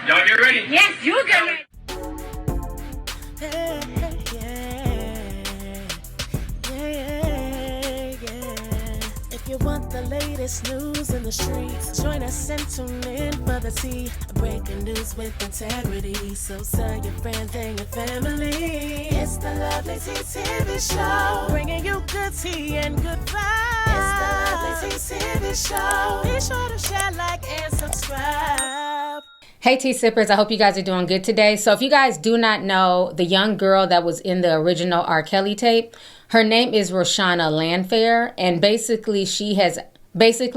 Y'all get ready? Yes, you get ready. If you want the latest news in the streets, join us and tune in for the tea. Breaking news with integrity. So tell your friends and your family. It's the Lovelyti TV show, bringing you good tea and good vibes. It's the Lovelyti TV show. Be sure to share, like, and subscribe. Hey tea sippers, I hope you guys are doing good today. So if you guys do not know the young girl that was in the original R. Kelly tape, her name is Reshona Landfair, and basically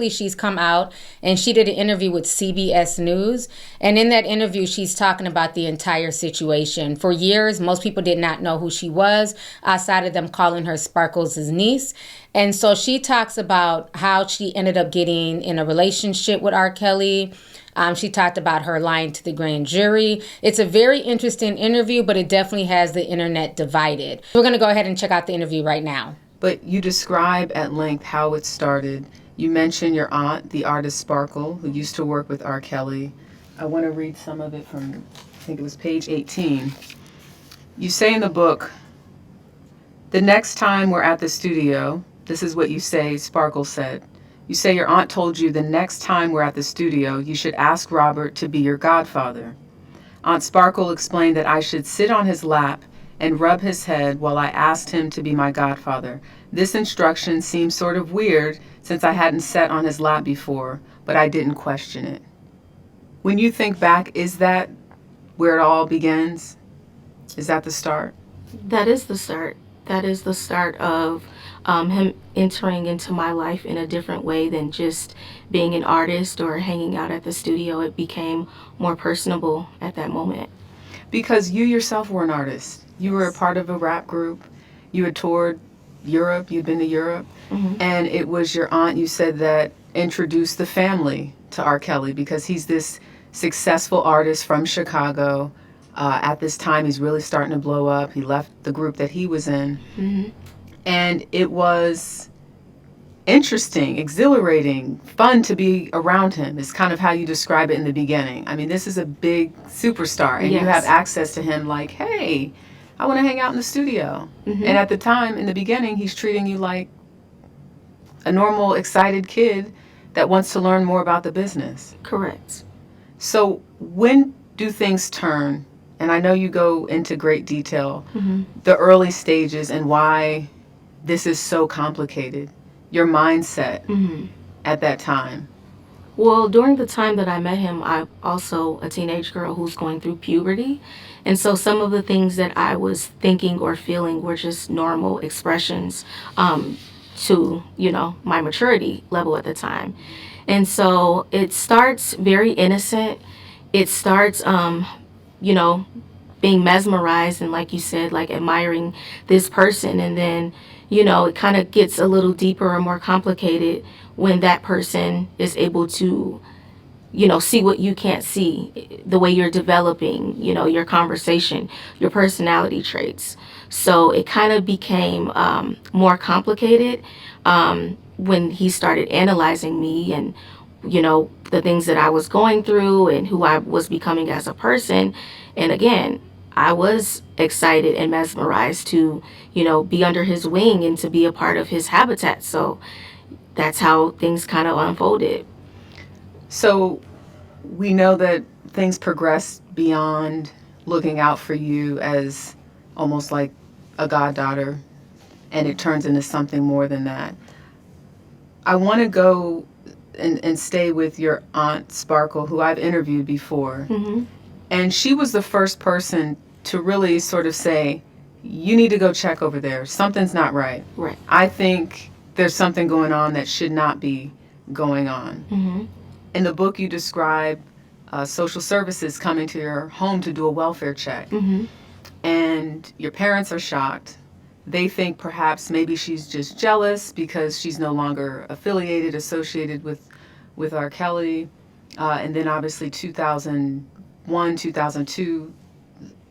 she's come out and she did an interview with CBS News, and in that interview she's talking about the entire situation. For years, most people did not know who she was outside of them calling her Sparkles' niece. And so she talks about how she ended up getting in a relationship with R. Kelly. She talked about her lying to the grand jury. It's a very interesting interview, but it definitely has the internet divided. We're going to go ahead and check out the interview right now. But you describe at length how it started. You mention your aunt, the artist Sparkle, who used to work with R. Kelly. I want to read some of it from, I think it was page 18. You say in the book, the next time we're at the studio, this is what you say Sparkle said. You say your aunt told you the next time we're at the studio, you should ask Robert to be your godfather. Aunt Sparkle explained that I should sit on his lap and rub his head while I asked him to be my godfather. This instruction seemed sort of weird since I hadn't sat on his lap before, but I didn't question it. When you think back, is that where it all begins? Is that the start? That is the start. That is the start of him entering into my life in a different way than just being an artist or hanging out at the studio. It became more personable at that moment. Because you yourself were an artist. You were a part of a rap group. You had toured Europe. You'd been to Europe. Mm-hmm. And it was your aunt, you said, that introduced the family to R. Kelly because he's this successful artist from Chicago. At this time, he's really starting to blow up. He left the group that he was in. Mm-hmm. And it was interesting, exhilarating, fun to be around him is kind of how you describe it in the beginning. I mean, this is a big superstar, and Yes. you have access to him like, hey, I want to hang out in the studio. Mm-hmm. And at the time, in the beginning, he's treating you like a normal, excited kid that wants to learn more about the business. Correct. So when do things turn? And I know you go into great detail, Mm-hmm. the early stages and why this is so complicated, your mindset Mm-hmm. at that time. Well, during the time that I met him, I'm also a teenage girl who's going through puberty. And so some of the things that I was thinking or feeling were just normal expressions to, my maturity level at the time. And so it starts very innocent. It starts, being mesmerized and, like you said, like admiring this person. And then, it kind of gets a little deeper or more complicated when that person is able to, see what you can't see, the way you're developing, your conversation, your personality traits. So it kind of became more complicated when he started analyzing me and, the things that I was going through and who I was becoming as a person. And again, I was excited and mesmerized to, be under his wing and to be a part of his habitat. So that's how things kind of unfolded. So we know that things progress beyond looking out for you as almost like a goddaughter, and it turns into something more than that. I want to go and stay with your aunt Sparkle, who I've interviewed before. Mm-hmm. And she was the first person to really sort of say, you need to go check over there. Something's not right. Right. I think there's something going on that should not be going on. Mm-hmm. In the book, you describe social services coming to your home to do a welfare check. Mm-hmm. And your parents are shocked. They think perhaps maybe she's just jealous because she's no longer associated with R. Kelly. And then obviously 2001, 2002,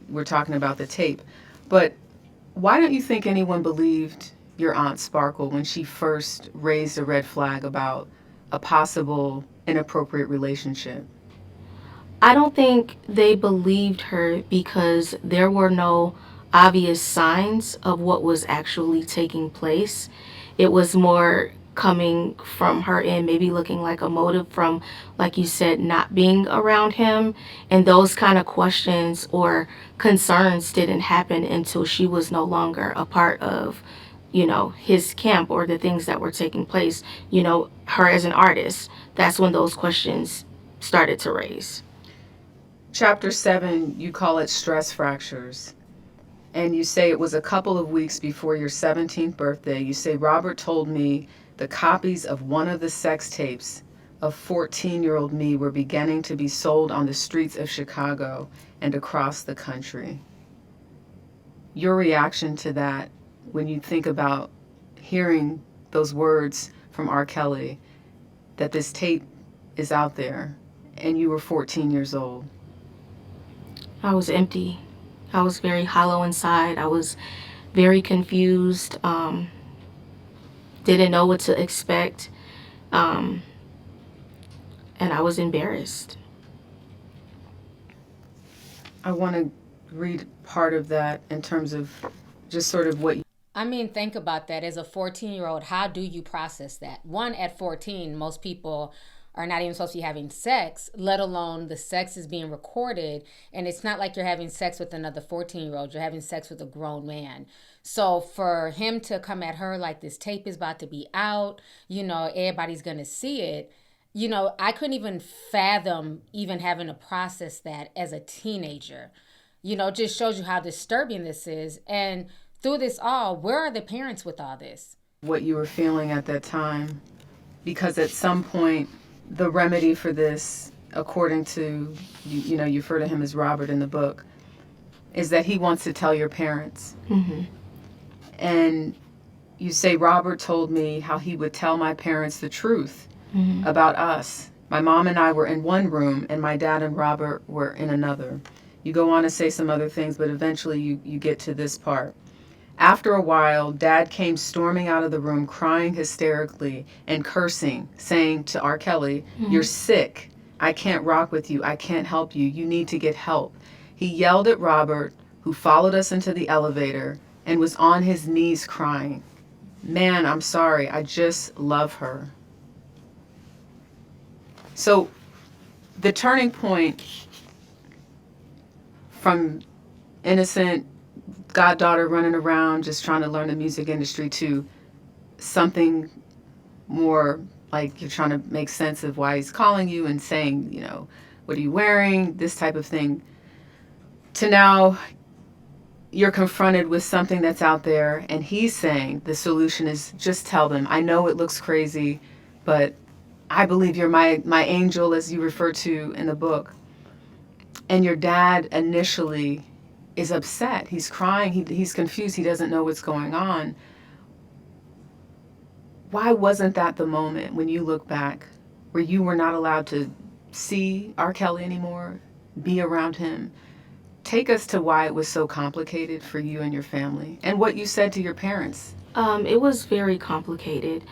we're talking about the tape. But why don't you think anyone believed your Aunt Sparkle when she first raised a red flag about a possible inappropriate relationship? I don't think they believed her because there were no obvious signs of what was actually taking place. It was more coming from her end, maybe looking like a motive from, like you said, not being around him. And those kind of questions or concerns didn't happen until she was no longer a part of, his camp or the things that were taking place, her as an artist. That's when those questions started to raise. Chapter 7, you call it stress fractures. And you say it was a couple of weeks before your 17th birthday. You say, Robert told me the copies of one of the sex tapes of 14-year-old me were beginning to be sold on the streets of Chicago and across the country. Your reaction to that when you think about hearing those words from R. Kelly, that this tape is out there, and you were 14 years old? I was empty. I was very hollow inside. I was very confused. Didn't know what to expect. And I was embarrassed. I want to read part of that in terms of just sort of what. I mean, think about that. As a 14-year-old, how do you process that? One, at 14, most people are not even supposed to be having sex, let alone the sex is being recorded. And it's not like you're having sex with another 14-year-old. You're having sex with a grown man. So for him to come at her like this tape is about to be out, everybody's going to see it. I couldn't even fathom even having to process that as a teenager. It just shows you how disturbing this is. And through this all, where are the parents with all this? What you were feeling at that time. Because at some point, the remedy for this, according to, you refer to him as Robert in the book, is that he wants to tell your parents. Mm-hmm. And you say, Robert told me how he would tell my parents the truth Mm-hmm. about us. My mom and I were in one room, and my dad and Robert were in another. You go on to say some other things, but eventually you get to this part. After a while, Dad came storming out of the room, crying hysterically and cursing, saying to R. Kelly, You're sick. I can't rock with you. I can't help you. You need to get help. He yelled at Robert, who followed us into the elevator, and was on his knees crying. Man, I'm sorry. I just love her. So the turning point from innocent goddaughter running around just trying to learn the music industry to something more like you're trying to make sense of why he's calling you and saying, what are you wearing, this type of thing, to now you're confronted with something that's out there and he's saying the solution is just tell them. I know it looks crazy, but I believe you're my angel, as you refer to in the book. And your dad initially is upset. He's crying. He's confused. He doesn't know what's going on. Why wasn't that the moment when you look back where you were not allowed to see R. Kelly anymore, be around him? Take us to why it was so complicated for you and your family and what you said to your parents. It was very complicated.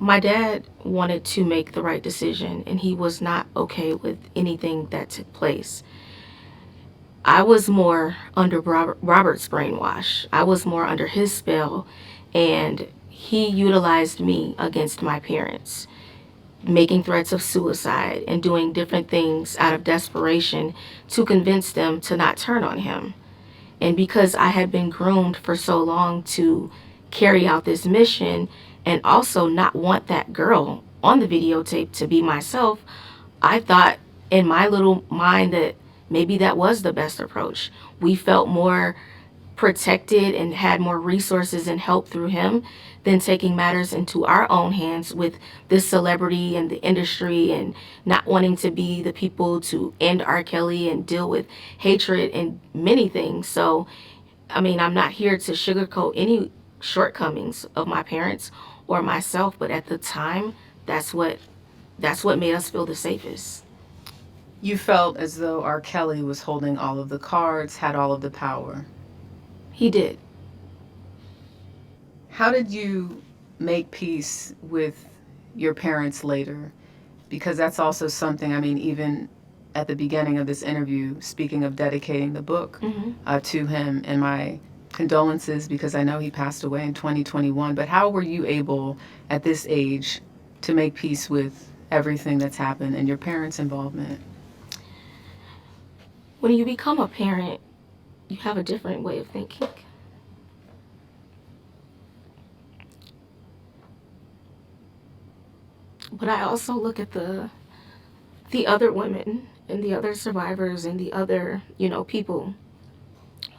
My dad wanted to make the right decision, and he was not okay with anything that took place. I was more under Robert's brainwash. I was more under his spell, and he utilized me against my parents, making threats of suicide and doing different things out of desperation to convince them to not turn on him. And because I had been groomed for so long to carry out this mission and also not want that girl on the videotape to be myself, I thought in my little mind that maybe that was the best approach. We felt more protected and had more resources and help through him than taking matters into our own hands with this celebrity and the industry and not wanting to be the people to end R. Kelly and deal with hatred and many things. So, I'm not here to sugarcoat any shortcomings of my parents or myself, but at the time, that's what made us feel the safest. You felt as though R. Kelly was holding all of the cards, had all of the power. He did. How did you make peace with your parents later? Because that's also something, even at the beginning of this interview, speaking of dedicating the book to him, and my condolences, because I know he passed away in 2021. But how were you able at this age to make peace with everything that's happened and your parents' involvement? When you become a parent, you have a different way of thinking. But I also look at the other women and the other survivors and the other, people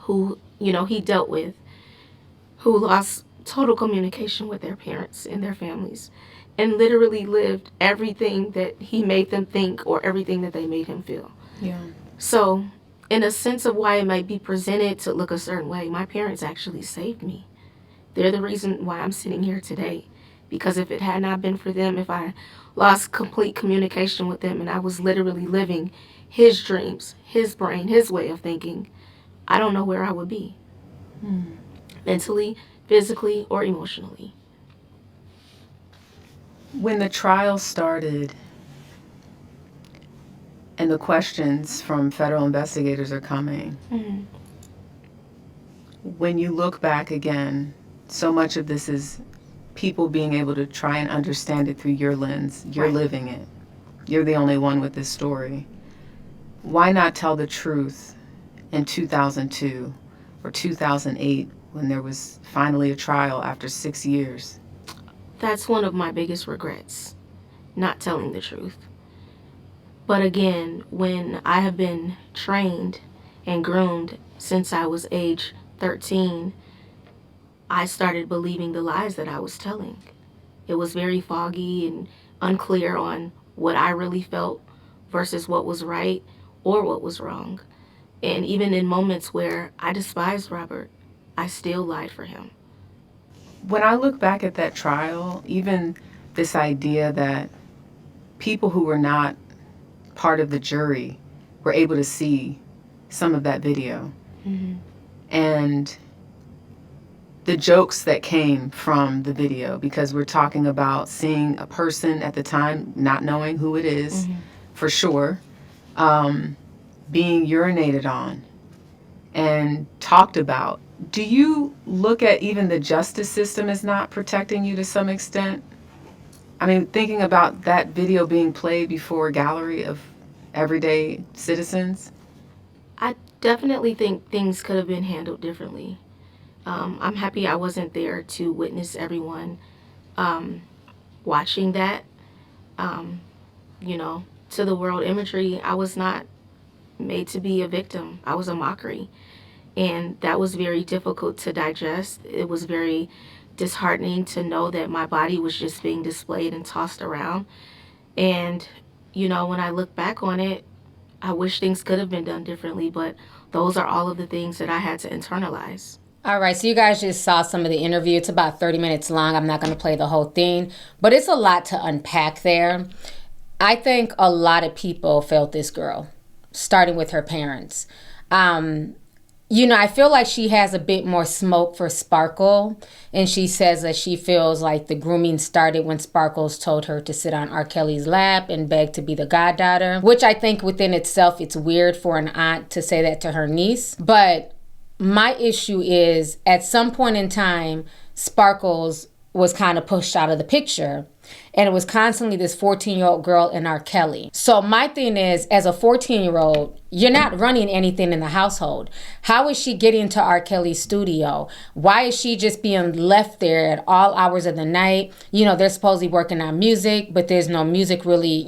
who, he dealt with, who lost total communication with their parents and their families, and literally lived everything that he made them think or everything that they made him feel. Yeah. So, in a sense of why it might be presented to look a certain way, my parents actually saved me. They're the reason why I'm sitting here today. Because if it had not been for them, if I lost complete communication with them and I was literally living his dreams, his brain, his way of thinking, I don't know where I would be. Mentally, physically, or emotionally. When the trial started and the questions from federal investigators are coming, when you look back again, so much of this is people being able to try and understand it through your lens. You're Right. living it. You're the only one with this story. Why not tell the truth in 2002 or 2008 when there was finally a trial after 6 years? That's one of my biggest regrets, not telling the truth. But again, when I have been trained and groomed since I was age 13, I started believing the lies that I was telling. It was very foggy and unclear on what I really felt versus what was right or what was wrong. And even in moments where I despised Robert, I still lied for him. When I look back at that trial, even this idea that people who were not part of the jury were able to see some of that video. And the jokes that came from the video, because we're talking about seeing a person at the time, not knowing who it is, for sure, being urinated on and talked about. Do you look at even the justice system as not protecting you to some extent? I mean, thinking about that video being played before a gallery of everyday citizens? I definitely think things could have been handled differently. I'm happy I wasn't there to witness everyone watching that. To the world imagery, I was not made to be a victim. I was a mockery. And that was very difficult to digest. It was very disheartening to know that my body was just being displayed and tossed around. And, when I look back on it, I wish things could have been done differently, but those are all of the things that I had to internalize. All right, so you guys just saw some of the interview. It's about 30 minutes long. I'm not going to play the whole thing, but it's a lot to unpack there. I think a lot of people felt this girl, starting with her parents. I feel like she has a bit more smoke for Sparkle, and she says that she feels like the grooming started when Sparkles told her to sit on R. Kelly's lap and beg to be the goddaughter, which I think within itself, it's weird for an aunt to say that to her niece. But my issue is, at some point in time, Sparkles was kind of pushed out of the picture. And it was constantly this 14-year-old girl and R. Kelly. So my thing is, as a 14-year-old, you're not running anything in the household. How is she getting to R. Kelly's studio? Why is she just being left there at all hours of the night? They're supposedly working on music, but there's no music really,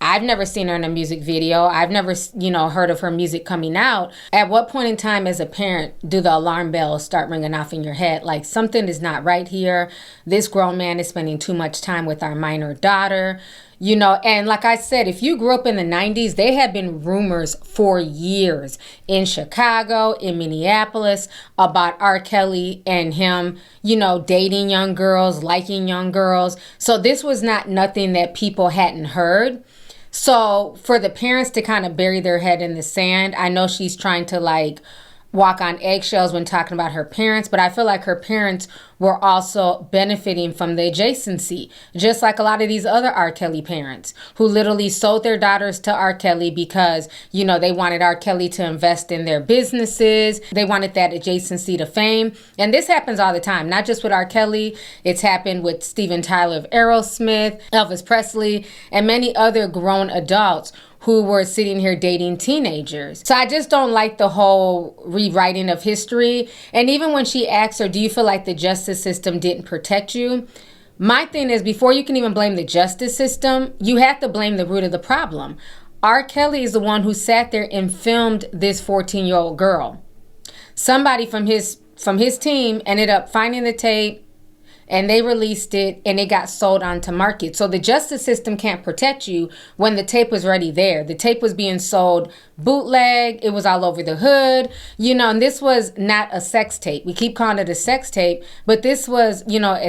I've never seen her in a music video. I've never, heard of her music coming out. At what point in time as a parent do the alarm bells start ringing off in your head? Like, something is not right here. This grown man is spending too much time with our minor daughter. And like I said, if you grew up in the 90s, there had been rumors for years in Chicago, in Minneapolis, about R. Kelly and him, dating young girls, liking young girls. So this was not nothing that people hadn't heard. So for the parents to kind of bury their head in the sand, I know she's trying to walk on eggshells when talking about her parents, but I feel like her parents were also benefiting from the adjacency, just like a lot of these other R. Kelly parents who literally sold their daughters to R. Kelly because, you know, they wanted R. Kelly to invest in their businesses. They wanted that adjacency to fame. And this happens all the time, not just with R. Kelly. It's happened with Steven Tyler of Aerosmith, Elvis Presley, and many other grown adults who were sitting here dating teenagers. So I just don't like the whole rewriting of history. And even when she asks her, do you feel like the justice system didn't protect you? My thing is, before you can even blame the justice system, you have to blame the root of the problem. R. Kelly is the one who sat there and filmed this 14-year-old girl. Somebody from his team ended up finding the tape, and they released it, and it got sold onto market. So the justice system can't protect you when the tape was already there. The tape was being sold bootleg. It was all over the hood, you know, and this was not a sex tape. We keep calling it a sex tape, but this was, you know,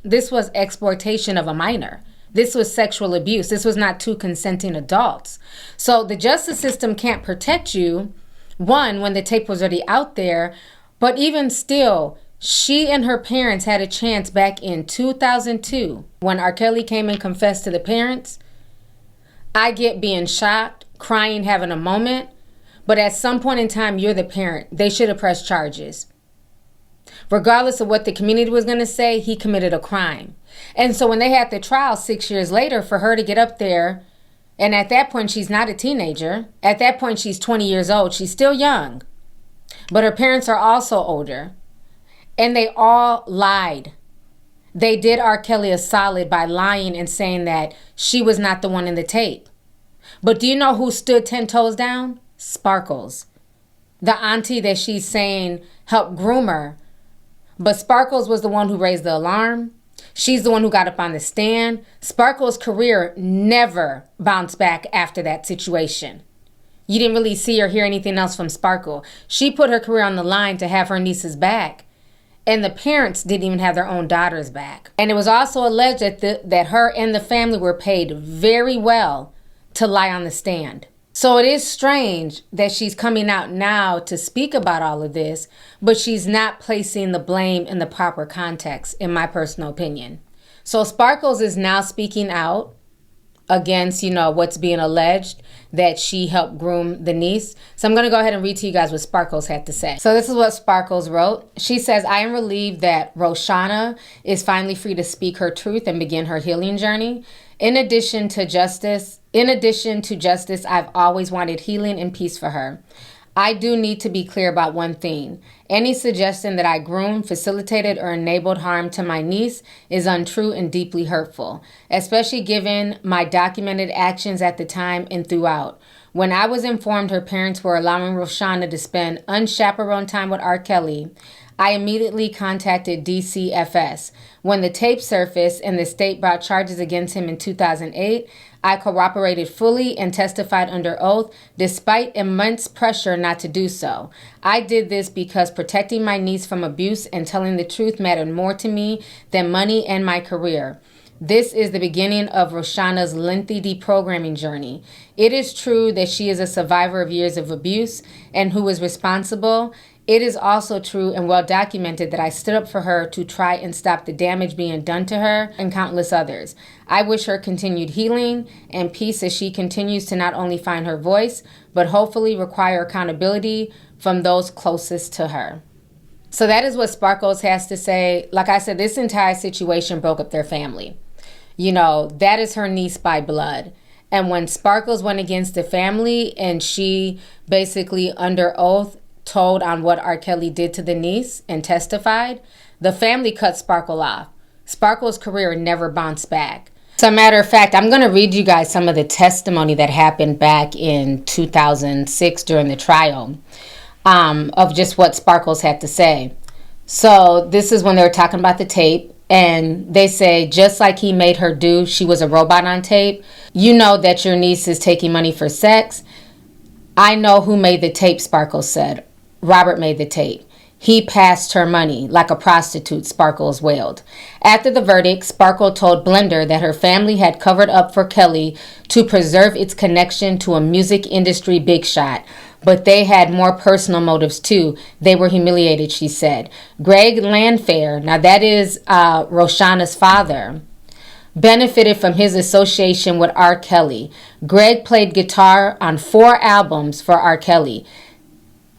this was exploitation of a minor. This was sexual abuse. This was not two consenting adults. So the justice system can't protect you, one, when the tape was already out there, but even still, she and her parents had a chance back in 2002 when R. Kelly came and confessed to the parents. I get being shocked, crying, having a moment, but at some point in time, you're the parent. They should have pressed charges. Regardless of what the community was going to say, he committed a crime. And so when they had the trial 6 years later for her to get up there, and at that point, she's not a teenager. At that point, she's 20 years old. She's still young, but her parents are also older. And they all lied. They did R. Kelly a solid by lying and saying that she was not the one in the tape. But do you know who stood 10 toes down? Sparkles. The auntie that she's saying helped groom her. But Sparkles was the one who raised the alarm. She's the one who got up on the stand. Sparkles' career never bounced back after that situation. You didn't really see or hear anything else from Sparkle. She put her career on the line to have her nieces back. And the parents didn't even have their own daughters back. And it was also alleged that her and the family were paid very well to lie on the stand. So it is strange that she's coming out now to speak about all of this, but she's not placing the blame in the proper context, in my personal opinion. So Sparkles is now speaking out against, you know, what's being alleged that she helped groom the niece. So I'm going to go ahead and read to you guys what Sparkles had to say. So this is what Sparkles wrote. She says, I am relieved that Reshona is finally free to speak her truth and begin her healing journey. In addition to justice, I've always wanted healing and peace for her. I do need to be clear about one thing. Any suggestion that I groomed, facilitated, or enabled harm to my niece is untrue and deeply hurtful, especially given my documented actions at the time and throughout. When I was informed her parents were allowing Reshona to spend unchaperoned time with R. Kelly, I immediately contacted DCFS. When the tape surfaced and the state brought charges against him in 2008, I cooperated fully and testified under oath, despite immense pressure not to do so. I did this because protecting my niece from abuse and telling the truth mattered more to me than money and my career. This is the beginning of Reshona's lengthy deprogramming journey. It is true that she is a survivor of years of abuse and who is responsible. It is also true and well documented that I stood up for her to try and stop the damage being done to her and countless others. I wish her continued healing and peace as she continues to not only find her voice, but hopefully require accountability from those closest to her. So that is what Sparkles has to say. Like I said, this entire situation broke up their family. You know, that is her niece by blood. And when Sparkles went against the family and she basically under oath told on what R. Kelly did to the niece and testified, the family cut Sparkle off. Sparkle's career never bounced back. As a matter of fact, I'm going to read you guys some of the testimony that happened back in 2006 during the trial of just what Sparkles had to say. So this is when they were talking about the tape, and they say, just like he made her do, she was a robot on tape. You know that your niece is taking money for sex. I know who made the tape, Sparkles said. Robert made the tape. he passed her money like a prostitute, Sparkles wailed. After the verdict, Sparkle told Blender that her family had covered up for Kelly to preserve its connection to a music industry big shot. But they had more personal motives too. They were humiliated, she said. Greg Landfair, now that is Reshonna's father, benefited from his association with R. Kelly. Greg played guitar on 4 albums for R. Kelly.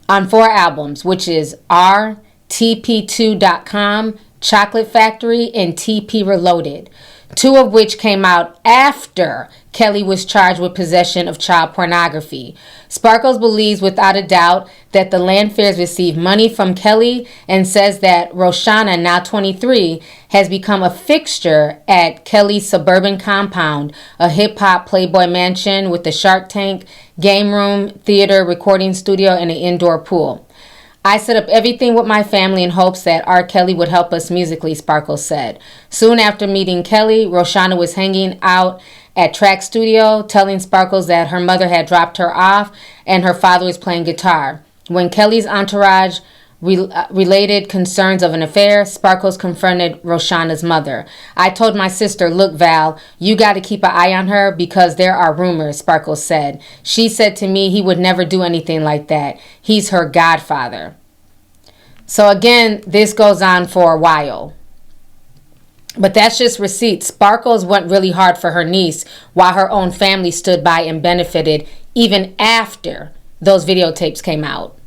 On 4 albums, which is RTP2.com, Chocolate Factory, and TP Reloaded, 2 of which came out after Kelly was charged with possession of child pornography. Sparkles believes without a doubt that the Landfairs received money from Kelly and says that Reshona, now 23, has become a fixture at Kelly's suburban compound, a hip-hop Playboy mansion with a Shark Tank, game room, theater, recording studio, and an indoor pool. I set up everything with my family in hopes that R. Kelly would help us musically, Sparkles said. Soon after meeting Kelly, Reshona was hanging out at Track Studio, telling Sparkles that her mother had dropped her off and her father was playing guitar. When Kelly's entourage related concerns of an affair, Sparkles confronted Reshonna's mother. I told my sister, look, Val, you got to keep an eye on her because there are rumors, Sparkles said. She said to me he would never do anything like that. He's her godfather. So again, this goes on for a while. But that's just receipts. Sparkles went really hard for her niece while her own family stood by and benefited even after those videotapes came out.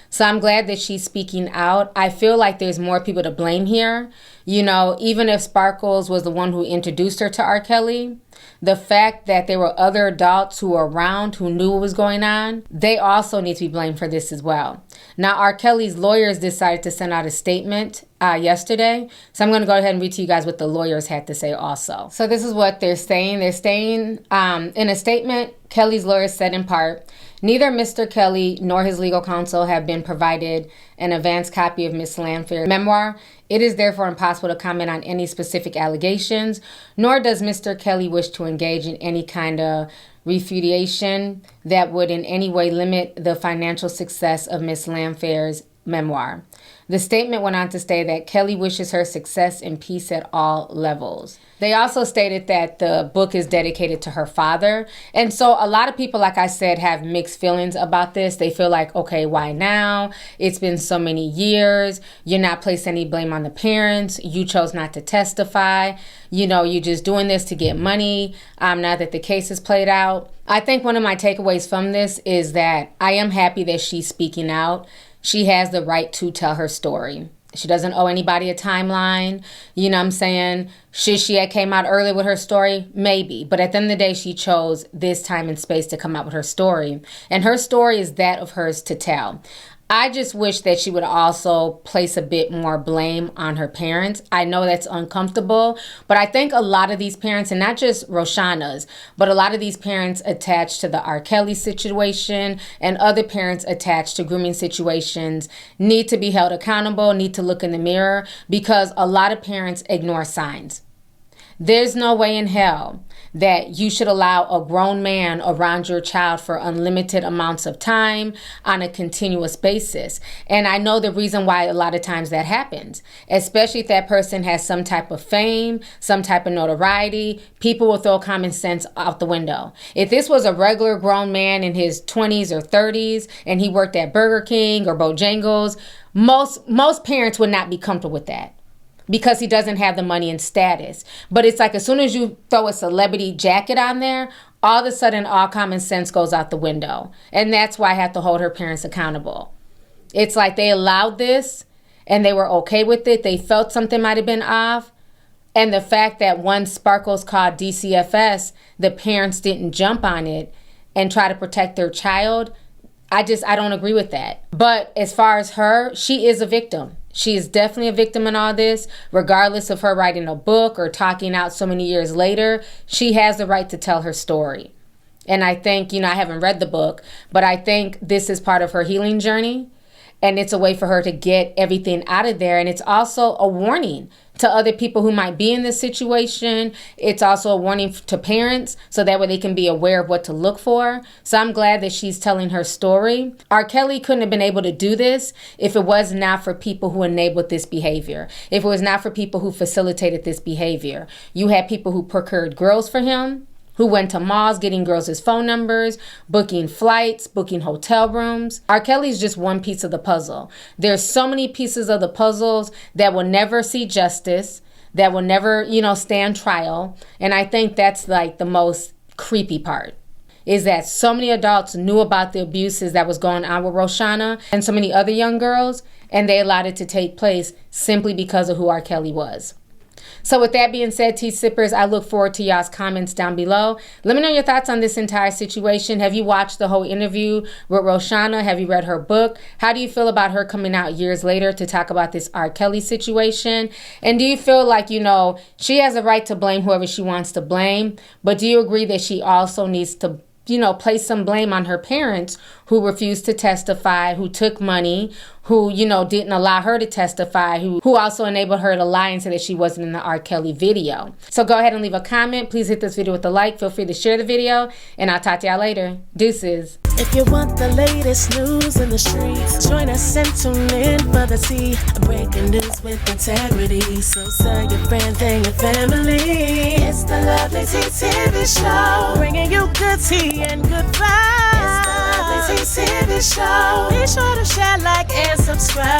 So I'm glad that she's speaking out. I feel like there's more people to blame here. You know, even if Sparkles was the one who introduced her to R. Kelly, the fact that there were other adults who were around who knew what was going on, they also need to be blamed for this as well. Now, R. Kelly's lawyers decided to send out a statement yesterday. So I'm going to go ahead and read to you guys what the lawyers had to say also. So this is what they're saying. They're saying in a statement, Kelly's lawyers said in part, neither Mr. Kelly nor his legal counsel have been provided an advance copy of Miss Landfair's memoir. It is therefore impossible to comment on any specific allegations, nor does Mr. Kelly wish to engage in any kind of refutation that would in any way limit the financial success of Miss Landfair's memoir. The statement went on to say that Kelly wishes her success and peace at all levels. They also stated that the book is dedicated to her father. And so a lot of people, like I said, have mixed feelings about this. They feel like, okay, why now? It's been so many years. You're not placing any blame on the parents. You chose not to testify. You know, you're just doing this to get money now that the case is played out. I think one of my takeaways from this is that I am happy that she's speaking out. She has the right to tell her story. She doesn't owe anybody a timeline. You know what I'm saying? Should she have came out early with her story? Maybe. But at the end of the day, she chose this time and space to come out with her story. And her story is that of hers to tell. I just wish that she would also place a bit more blame on her parents. I know that's uncomfortable, but I think a lot of these parents, and not just Reshonna's, but a lot of these parents attached to the R. Kelly situation and other parents attached to grooming situations need to be held accountable, need to look in the mirror, because a lot of parents ignore signs. There's no way in hell that you should allow a grown man around your child for unlimited amounts of time on a continuous basis. And I know the reason why a lot of times that happens, especially if that person has some type of fame, some type of notoriety, people will throw common sense out the window. If this was a regular grown man in his 20s or 30s and he worked at Burger King or Bojangles, most parents would not be comfortable with that, because he doesn't have the money and status. But it's like as soon as you throw a celebrity jacket on there, all of a sudden all common sense goes out the window. And that's why I have to hold her parents accountable. It's like they allowed this and they were okay with it. They felt something might have been off. And the fact that once Sparkles called DCFS, the parents didn't jump on it and try to protect their child, I don't agree with that. But as far as her, she is a victim. She is definitely a victim in all this, regardless of her writing a book or talking out so many years later. She has the right to tell her story. And I think, I haven't read the book, but I think this is part of her healing journey. And it's a way for her to get everything out of there. And it's also a warning to other people who might be in this situation. It's also a warning to parents, so that way they can be aware of what to look for. So I'm glad that she's telling her story. R. Kelly couldn't have been able to do this if it was not for people who enabled this behavior. If it was not for people who facilitated this behavior. You had people who procured girls for him, who went to malls getting girls' phone numbers, booking flights, booking hotel rooms. R. Kelly's just one piece of the puzzle. There's so many pieces of the puzzles that will never see justice, that will never, stand trial. And I think that's like the most creepy part, is that so many adults knew about the abuses that was going on with Reshona and so many other young girls, and they allowed it to take place simply because of who R. Kelly was. So with that being said, tea sippers, I look forward to y'all's comments down below. Let me know your thoughts on this entire situation. Have you watched the whole interview with Reshona? Have you read her book? How do you feel about her coming out years later to talk about this R. Kelly situation? And do you feel like, she has a right to blame whoever she wants to blame, but do you agree that she also needs to place some blame on her parents who refused to testify, who took money, who, didn't allow her to testify, who also enabled her to lie and say that she wasn't in the R. Kelly video. So go ahead and leave a comment. Please hit this video with a like. Feel free to share the video, and I'll talk to y'all later. Deuces. If you want the latest news in the streets, join us and tune in for the tea. Breaking news with integrity. So tell your friends and your family. It's the Lovelyti TV show, bringing you good tea and good vibes. It's the Lovelyti TV show. Be sure to share, like, and subscribe.